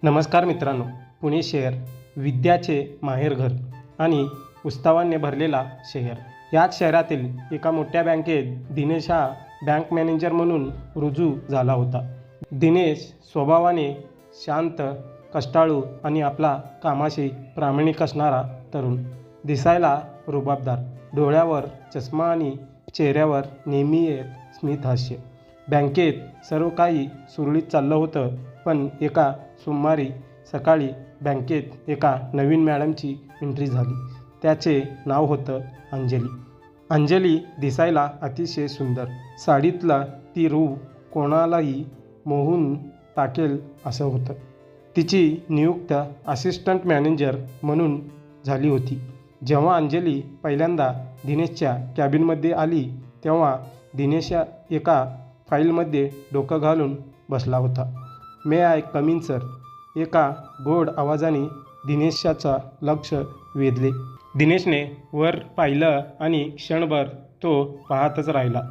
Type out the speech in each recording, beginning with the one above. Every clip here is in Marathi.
नमस्कार मित्रांनो, पुणे शहर विद्याचे माहेरघर आणि उत्सवांनी भरलेला शहर. याच शहरातील एका मोठ्या बँकेत दिनेश हा बँक मॅनेजर म्हणून रुजू झाला होता. दिनेश स्वभावाने शांत, कष्टाळू आणि आपला कामाशी प्रामाणिक असणारा तरुण. दिसायला रुबाबदार, डोळ्यावर चष्मा आणि चेहऱ्यावर नेहमी एक स्मित हास्य. बँकेत सर्व काही सुरळीत चाललं होतं, पण एका सोमवारी सकाळी बँकेत एका नवीन मॅडमची एंट्री झाली. त्याचे नाव होतं अंजली. अंजली दिसायला अतिशय सुंदर. साडीतलं ती रूप कोणालाही मोहून टाकेल असं होतं. तिची नियुक्ती असिस्टंट मॅनेजर म्हणून झाली होती. जेव्हा अंजली पहिल्यांदा दिनेशच्या कॅबिनमध्ये आली तेव्हा दिनेश एका फाईलमध्ये डोकं घालून बसला होता. मे आय कम इन सर? एका गोड आवाजाने दिनेशाचा लक्ष वेधले. दिनेशने वर पाहिलं आणि क्षणभर तो पाहतच राहिला.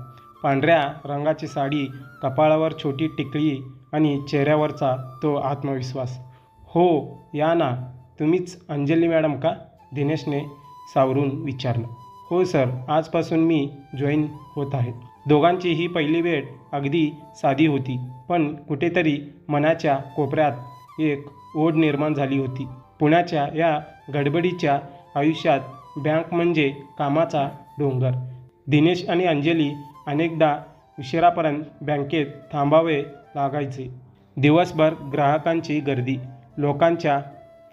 पांढऱ्या रंगाची साडी, कपाळावर छोटी टिकळी आणि चेहऱ्यावरचा तो आत्मविश्वास. हो, या ना. तुम्हीच अंजली मॅडम का? दिनेशने सावरून विचारलं. हो सर, आजपासून मी जॉईन होत आहे. दोघांची ही पहिली भेट अगदी साधी होती, पण कुठेतरी मनाच्या कोपऱ्यात एक ओढ निर्माण झाली होती. पुण्याच्या या गडबडीच्या आयुष्यात बँक म्हणजे कामाचा डोंगर. दिनेश आणि अंजली अनेकदा उशिरापर्यंत बँकेत थांबावे लागायचे. दिवसभर ग्राहकांची गर्दी, लोकांच्या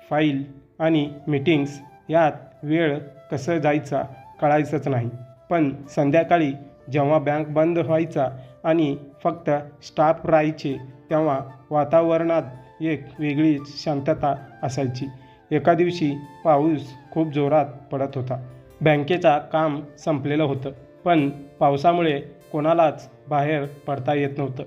फाईल आणि मीटिंग्स यात वेळ कसं जायचा कळायचंच नाही. पण संध्याकाळी जेव्हा बँक बंद व्हायचा आणि फक्त स्टाफ राहायचे तेव्हा वातावरणात एक वेगळीच शांतता असायची. एका दिवशी पाऊस खूप जोरात पडत होता. बँकेचं काम संपलेलं होतं, पण पावसामुळे कोणालाच बाहेर पडता येत नव्हतं.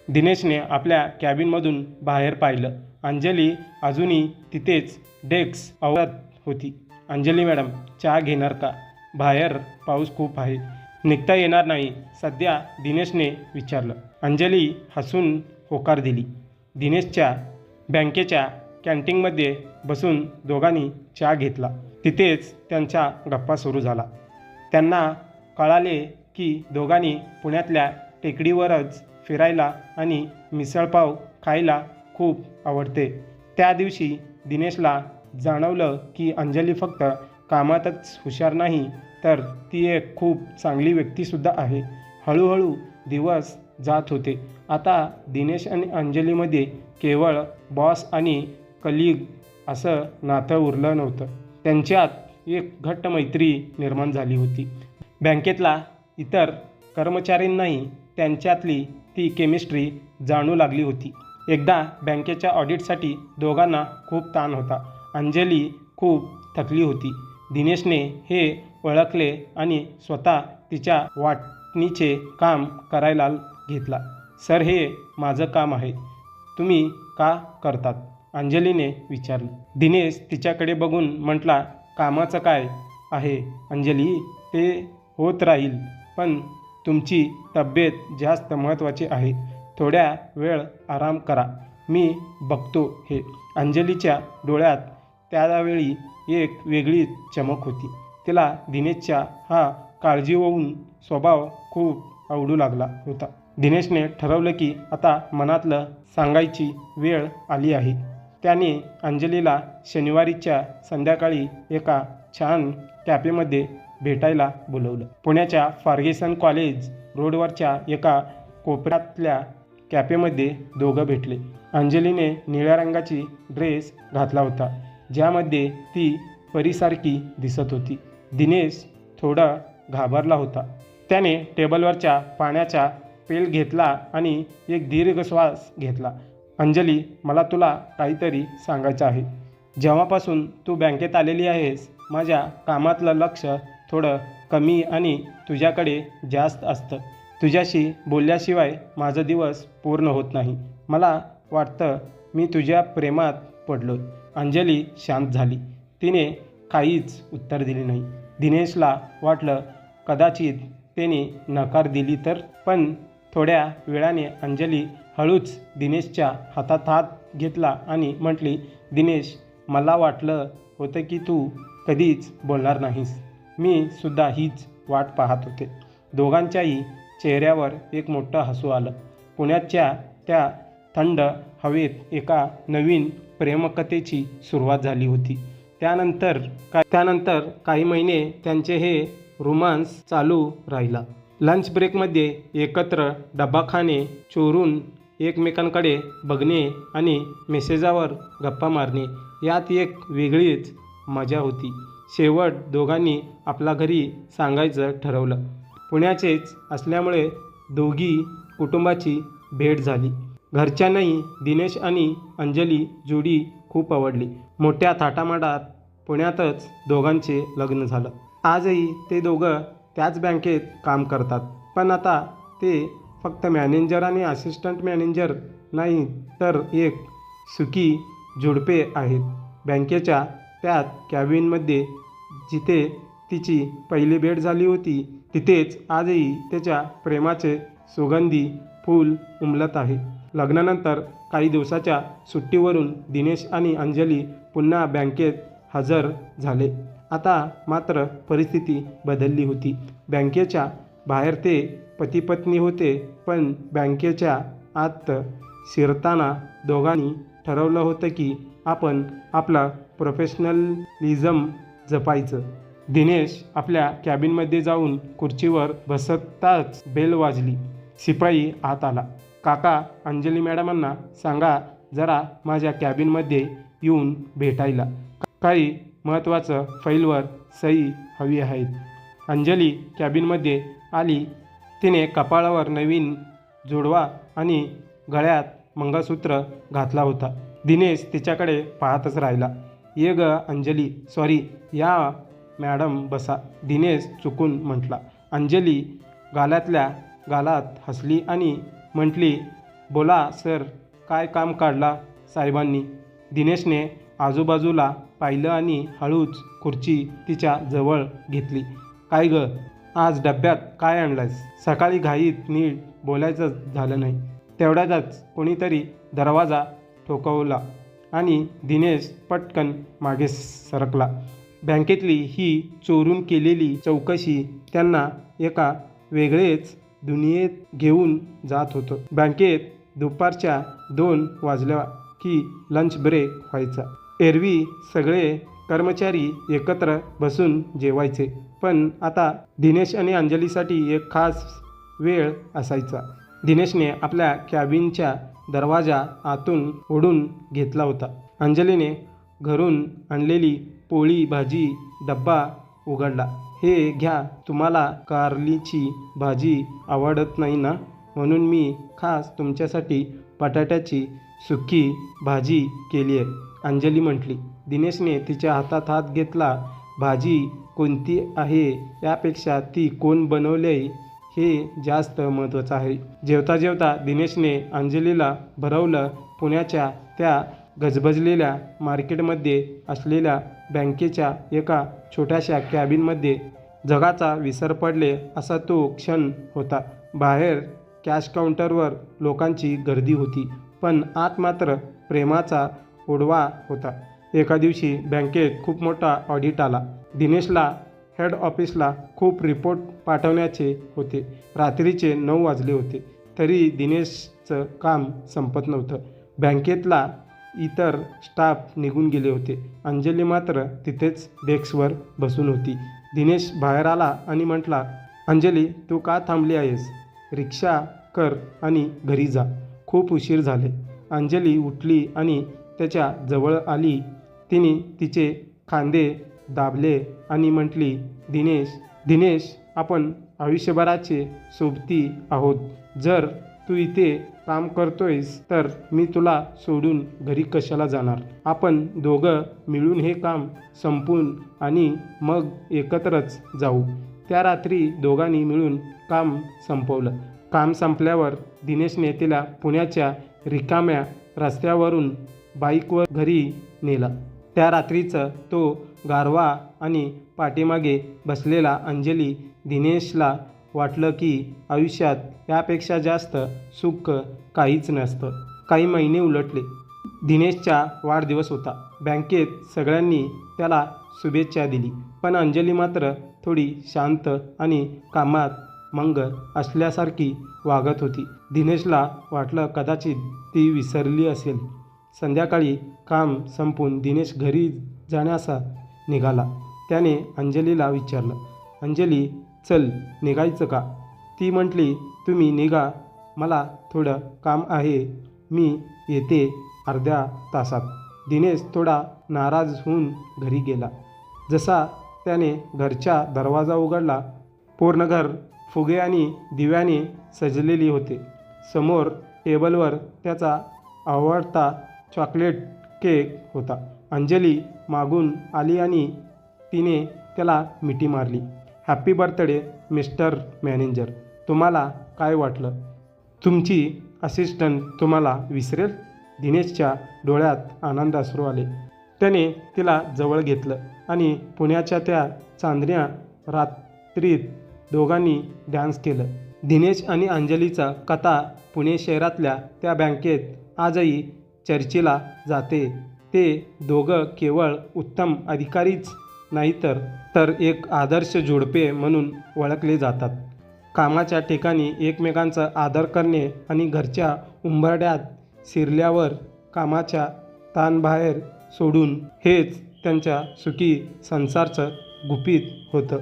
दिनेशने आपल्या कॅबिनमधून बाहेर पाहिलं. अंजली अजूनही तिथेच डेस्क आवरत होती. अंजली मॅडम, चहा घेणार का? बाहेर पाऊस खूप आहे. निघता येणार नाही सध्या? दिनेशने विचारलं. अंजली हसून होकार दिली. दिनेशच्या बँकेच्या कॅन्टीनमध्ये बसून दोघांनी चहा घेतला. तिथेच त्यांच्या गप्पा सुरू झाला. त्यांना कळाले की दोघांनी पुण्यातल्या टेकडीवरच फिरायला आणि मिसळपाव खायला खूप आवडते. त्या दिवशी दिनेशला जाणवलं की अंजली फक्त कामातच हुशार नाही, तर ती एक खूप चांगली व्यक्तीसुद्धा आहे. हळूहळू दिवस जात होते. आता दिनेश आणि अंजलीमध्ये केवळ बॉस आणि कलीग असं नातं उरलं नव्हतं. त्यांच्यात एक घट्ट मैत्री निर्माण झाली होती. बँकेतला इतर कर्मचाऱ्यांनाही त्यांच्यातली ती केमिस्ट्री जाणू लागली होती. एकदा बँकेच्या ऑडिटसाठी दोघांना खूप ताण होता. अंजली खूप थकली होती. दिनेशने हे ओळखले आणि स्वतः तिच्या वाटणीचे काम करायला घेतला. सर, हे माझं काम आहे, तुम्ही का करतात? अंजलीने विचारलं. दिनेश तिच्याकडे बघून म्हटला, कामाचं काय आहे अंजली, ते होत राहील, पण तुमची तब्येत जास्त महत्त्वाची आहे. थोड्या वेळ आराम करा, मी बघतो हे. अंजलीच्या डोळ्यात त्यावेळी एक वेगळी चमक होती. तिला दिनेशचा हा काळजीवाहू स्वभाव खूप आवडू लागला होता. दिनेशने ठरवलं की आता मनातलं सांगायची वेळ आली आहे. त्याने अंजलीला शनिवारीच्या संध्याकाळी एका छान कॅफेमध्ये भेटायला बोलवलं. पुण्याच्या फर्ग्युसन कॉलेज रोडवरच्या एका कोपऱ्यातल्या कॅफेमध्ये दोघं भेटले. अंजलीने निळ्या रंगाची ड्रेस घातला होता, ज्यामध्ये ती परीसारखी दिसत होती. दिनेश थोडा घाबरला होता. त्याने टेबलवरच्या पाण्याचा पेल घेतला आणि एक दीर्घ श्वास घेतला. अंजली, मला तुला काहीतरी सांगायचं आहे. जेव्हापासून तू बँकेत आलेली आहेस, माझ्या कामातलं लक्ष थोडं कमी आणि तुझ्याकडे जास्त असतं. तुझ्याशी बोलल्याशिवाय माझा दिवस पूर्ण होत नाही. मला वाटतं मी तुझ्या प्रेमात पडलोय. अंजली शांत झाली. तिने काहीच उत्तर दिले नाही. दिनेशला वाटलं कदाचित त्याने नकार दिली तर, पण थोड्या वेळाने अंजली हळूच दिनेशच्या हातात हात घेतला आणि म्हटली, दिनेश, मला वाटलं होतं की तू कधीच बोलणार नाहीस. मी सुद्धा हीच वाट पाहत होते. दोघांच्याही चेहऱ्यावर एक मोठं हसू आलं. पुण्याच्या त्या थंड हवेत एका नवीन प्रेमकथेची सुरुवात झाली होती. त्यानंतर काही महिने त्यांचे हे रोमान्स चालू राहिला. लंच ब्रेकमध्ये एकत्र डबा खाणे, चोरून एकमेकांकडे बघणे आणि मेसेजावर गप्पा मारणे, यात एक वेगळीच मजा होती. शेवट दोघांनी आपला घरी सांगायचं ठरवलं. पुण्याचेच असल्यामुळे दोघी कुटुंबाची भेट झाली. घरच्यांनाही दिनेश आणि अंजली जोडी खूप आवडली. मोठ्या थाटामाटात पुण्यातच दोघांचे लग्न झालं. आजही ते दोघं त्याच बँकेत काम करतात. पण आता ते फक्त मॅनेजर आणि असिस्टंट मॅनेजर नाही, तर एक सुखी जोडपे आहेत. बँकेच्या त्याच कॅबिनमध्ये जिथे तिची पहिली भेट झाली होती, तिथेच आजही त्याच्या प्रेमाचे सुगंधी फूल उमलत आहे. लग्नानंतर काही दिवसाच्या सुट्टीवरून दिनेश आणि अंजली पुन्हा बँकेत हजर झाले. आता मात्र परिस्थिती बदलली होती. बँकेच्या बाहेर ते पती-पत्नी होते, पण बँकेच्या आत शिरताना दोघांनी ठरवलं होतं की आपण आपला प्रोफेशनलिझम जपायचं. दिनेश आपल्या कॅबिनमध्ये जाऊन खुर्चीवर बसताच बेल वाजली. शिपाई आत आला. काका, अंजली मॅडमांना सांगा जरा माझ्या कॅबिनमध्ये येऊन भेटायला. काही महत्त्वाचं फाईलवर सही हवी आहेत. अंजली कॅबिनमध्ये आली. तिने कपाळावर नवीन जोडवा आणि गळ्यात मंगळसूत्र घातला होता. दिनेश तिच्याकडे पाहतच राहिला. ये ग अंजली, सॉरी, या मॅडम बसा, दिनेश चुकून म्हटला. अंजली गालातल्या गालात हसली आणि म्हटली, बोला सर, काय काम काढला साहेबांनी. दिनेशने आजूबाजूला पाहिलं आणि हळूच खुर्ची तिच्या जवळ घेतली. काय ग, आज डब्यात काय आणलंयस? सकाळी घाईत नीट बोलायचं झालं नाही. तेवढ्यातच कोणीतरी दरवाजा ठोकवला आणि दिनेश पटकन मागे सरकला. बँकेतली ही चोरून केलेली चौकशी त्यांना एका वेगळेच दुनियेत घेऊन जात होतं. बँकेत दुपारच्या 2 वाजल्या की लंच ब्रेक व्हायचा. एरवी सगळे कर्मचारी एकत्र बसून जेवायचे, पण आता दिनेश आणि अंजलीसाठी एक खास वेळ असायचा. दिनेशने आपल्या कॅबिनचा दरवाजा आतून ओढून घेतला होता. अंजलीने घरून आणलेली पोळी भाजी डब्बा उघडला. हे घ्या, तुम्हाला कारलीची भाजी आवडत नाही ना, म्हणून मी खास तुमच्यासाठी बटाट्याची सुकी भाजी केली आहे, अंजली म्हटली. दिनेशने तिच्या हातात हात घेतला. भाजी कोणती आहे यापेक्षा ती कोण बनवली हे जास्त महत्त्वाचं आहे. जेवता जेवता दिनेशने अंजलीला भरवलं. पुण्याच्या त्या गजबजलेल्या मार्केटमध्ये असलेल्या बँकेच्या एका छोट्याशा कॅबिनमध्ये जगाचा विसर पडले असा तो क्षण होता. बाहेर कॅश काउंटरवर लोकांची गर्दी होती, पण आत मात्र प्रेमाचा ओढवा होता. एका दिवशी बँकेत खूप मोठा ऑडिट आला. दिनेशला हेड ऑफिसला खूप रिपोर्ट पाठवण्याचे होते. रात्रीचे 9 वाजले होते, तरी दिनेशचं काम संपत नव्हतं. बँकेतला इतर स्टाफ निघून गेले होते. अंजली मात्र तिथेच डेस्कवर बसून होती. दिनेश बाहेर आला आणि म्हटला, अंजली, तू का थांबली आहेस? रिक्षा कर आणि घरी जा, खूप उशीर झाले. अंजली उठली आणि त्याच्या जवळ आली. तिने तिचे खांदे दाबले आणि म्हटली, दिनेश, आपण आयुष्यभराचे सोबती आहोत. जर तू इथे काम करतोयस तर मी तुला सोडून घरी कशाला जाणार? आपण दोघं मिळून हे काम संपवून आणि मग एकत्रच जाऊ. त्या रात्री दोघांनी मिळून काम संपवलं. काम संपल्यावर दिनेशने तिला पुण्याच्या रिकाम्या रस्त्यावरून बाईकवर घरी नेला. त्या रात्रीचं तो गारवा आणि पाठीमागे बसलेला अंजली, दिनेशला वाटलं की आयुष्यात यापेक्षा जास्त सुख काहीच नसतं. काही महिने उलटले. दिनेशचा वाढदिवस होता. बँकेत सगळ्यांनी त्याला शुभेच्छा दिली, पण अंजली मात्र थोडी शांत आणि कामात मंग असल्यासारखी वागत होती. दिनेशला वाटलं कदाचित ती विसरली असेल. संध्याकाळी काम संपून दिनेश घरी जाण्याचा निघाला. त्याने अंजलीला विचारलं, अंजली, चल निघायचं का? ती म्हटली, तुम्ही निघा, मला थोडं काम आहे, मी येते अर्ध्या तासात. दिनेश थोडा नाराज होऊन घरी गेला. जसा त्याने घरचा दरवाजा उघडला, पूर्ण घर फुगे आणि दिव्याने सजलेली होते. समोर टेबलवर त्याचा आवडता चॉकलेट केक होता. अंजली मागून आली आणि तिने त्याला मिठी मारली. Happy birthday mister manager. तुम्हाला काय वाटलं, तुमची असिस्टंट तुम्हाला विसरेल? दिनेशच्या डोळ्यात आनंदाश्रू आले. त्याने तिला जवळ घेतलं आणि पुण्याच्या त्या चांदण्या रात्रीत दोघांनी डान्स केलं. दिनेश आणि अंजलीचा कथा पुणे शहरातल्या त्या बँकेत आजही चर्चेला जाते. ते दोघं केवळ उत्तम अधिकारीच नाही तर एक आदर्श जोडपे म्हणून ओळखले जातात. कामाच्या ठिकाणी एकमेकांचा आदर करणे आणि घरच्या उंबरड्यात शिरल्यावर कामाच्या ताण बाहेर सोडून हेच त्यांच्या सुखी संसाराचं गुपित होतं.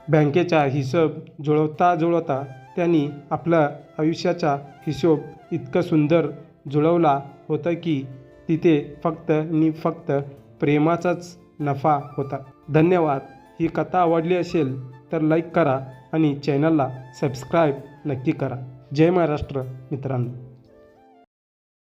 बँकेचा हिशोब जुळवता त्यांनी आपल्या आयुष्याचा हिशोब इतकं सुंदर जुळवला होता की तिथे फक्त प्रेमाचाच नफा होता. धन्यवाद. ही कथा आवडली असेल तर लाईक करा आणि चॅनलला सबस्क्राईब नक्की करा. जय महाराष्ट्र मित्रांनो.